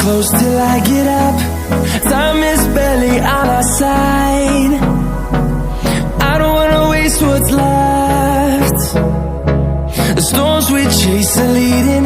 close till I get up. Time is barely on our side. I don't wanna waste what's left. The storms we chase are leading